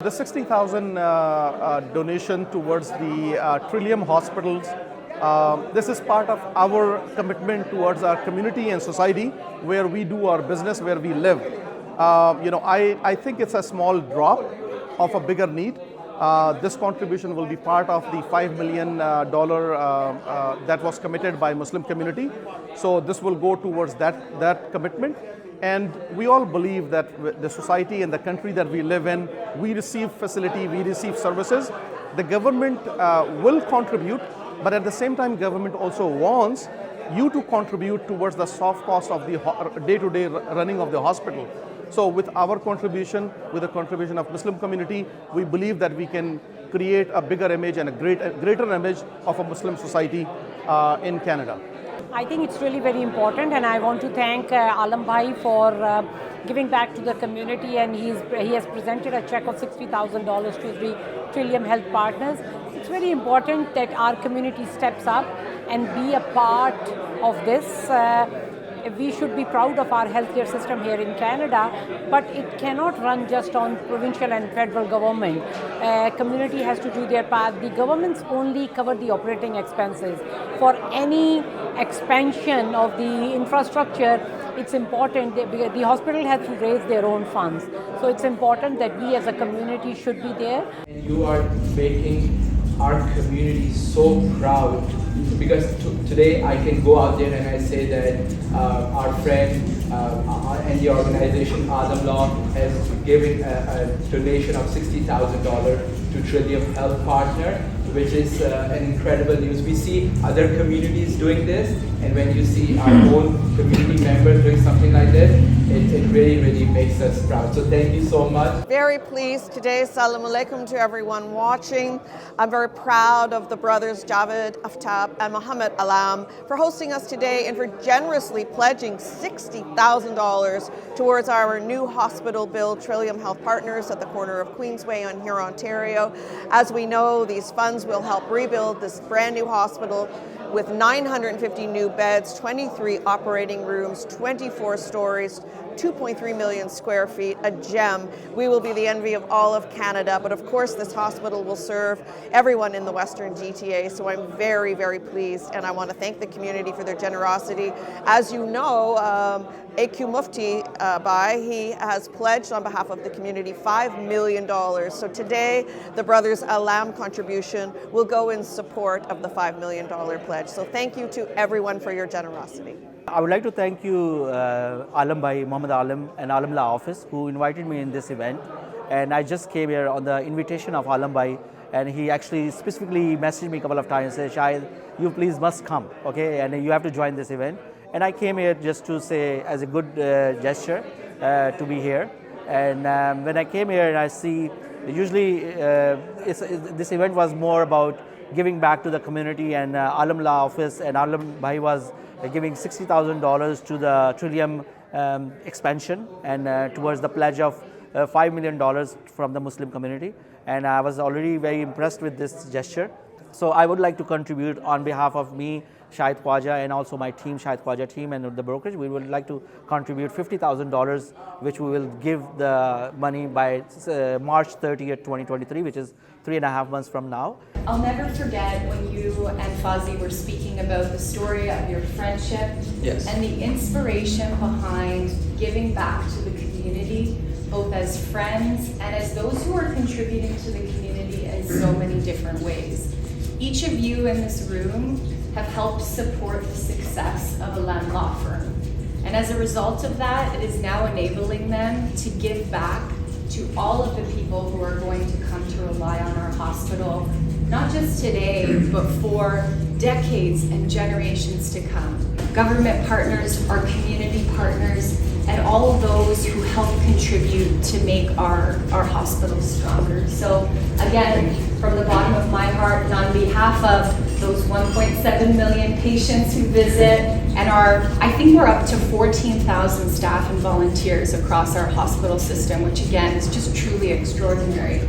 The 60,000 donation towards the Trillium Hospitals, this is part of our commitment towards our community and society where we do our business, where we live. I think it's a small drop of a bigger need. This contribution will be part of the $5 million that was committed by Muslim community. So this will go towards that commitment. And we all believe that the society and the country that we live in, we receive facility, we receive services. The government will contribute, but at the same time, government also wants you to contribute towards the soft cost of the day-to-day running of the hospital. So with our contribution, with the contribution of Muslim community, we believe that we can create a bigger image and a greater image of a Muslim society in Canada. I think it's really very important, and I want to thank Alam Bhai for giving back to the community, and he has presented a check of $60,000 to the Trillium Health Partners. It's very important that our community steps up and be a part of this. We should be proud of our healthcare system here in Canada, but it cannot run just on provincial and federal government. Community has to do their part. The governments only cover the operating expenses. For any expansion of the infrastructure, it's important that the hospital has to raise their own funds. So it's important that we as a community should be there. And you are making our community so proud, because today I can go out there and I say that our friend and the organization Adam Law has given a donation of $60,000 to Trillium Health Partner, which is an incredible news. We see other communities doing this, and when you see our own community members doing something like this, it really, really makes us proud. So thank you so much. Very pleased today. Assalamu alaikum to everyone watching. I'm very proud of the brothers Javed Aftab and Muhammad Alam for hosting us today and for generously pledging $60,000 towards our new hospital build, Trillium Health Partners, at the corner of Queensway on Huron, Ontario. As we know, these funds will help rebuild this brand new hospital with 950 new beds, 23 operating rooms, 24 stories, 2.3 million square feet, a gem. We will be the envy of all of Canada, but of course this hospital will serve everyone in the Western GTA, so I'm very, very pleased, and I want to thank the community for their generosity. As you know, AQ Mufti he has pledged on behalf of the community $5 million. So today, the brothers Alam contribution will go in support of the $5 million pledge. So thank you to everyone for your generosity. I would like to thank you, Alam Bhai, Muhammad Alam, and Alam La office, who invited me in this event. And I just came here on the invitation of Alam Bhai, and he actually specifically messaged me a couple of times and said, Shahid, you please must come, okay, and you have to join this event. And I came here just to say, as a good gesture, to be here. And when I came here and I see, usually this event was more about giving back to the community, and Alam La office and Alam Bhai was giving $60,000 to the Trillium expansion and towards the pledge of $5 million from the Muslim community. And I was already very impressed with this gesture. So I would like to contribute on behalf of me, Shahid Khwaja, and also my team, Shahid Khwaja team, and the brokerage. We would like to contribute $50,000, which we will give the money by March 30th, 2023, which is 3.5 months from now. I'll never forget when you and Fawzi were speaking about the story of your friendship. Yes. And the inspiration behind giving back to the community, both as friends and as those who are contributing to the community in so many different ways. Each of you in this room have helped support the success of Alam Law Firm. And as a result of that, it is now enabling them to give back to all of the people who are going to come to rely on our hospital, not just today, but for decades and generations to come. Government partners, our community partners, and all of those who help contribute to make our hospitals stronger. So again, from the bottom of my heart and on behalf of those 1.7 million patients who visit, and I think we're up to 14,000 staff and volunteers across our hospital system, which again is just truly extraordinary.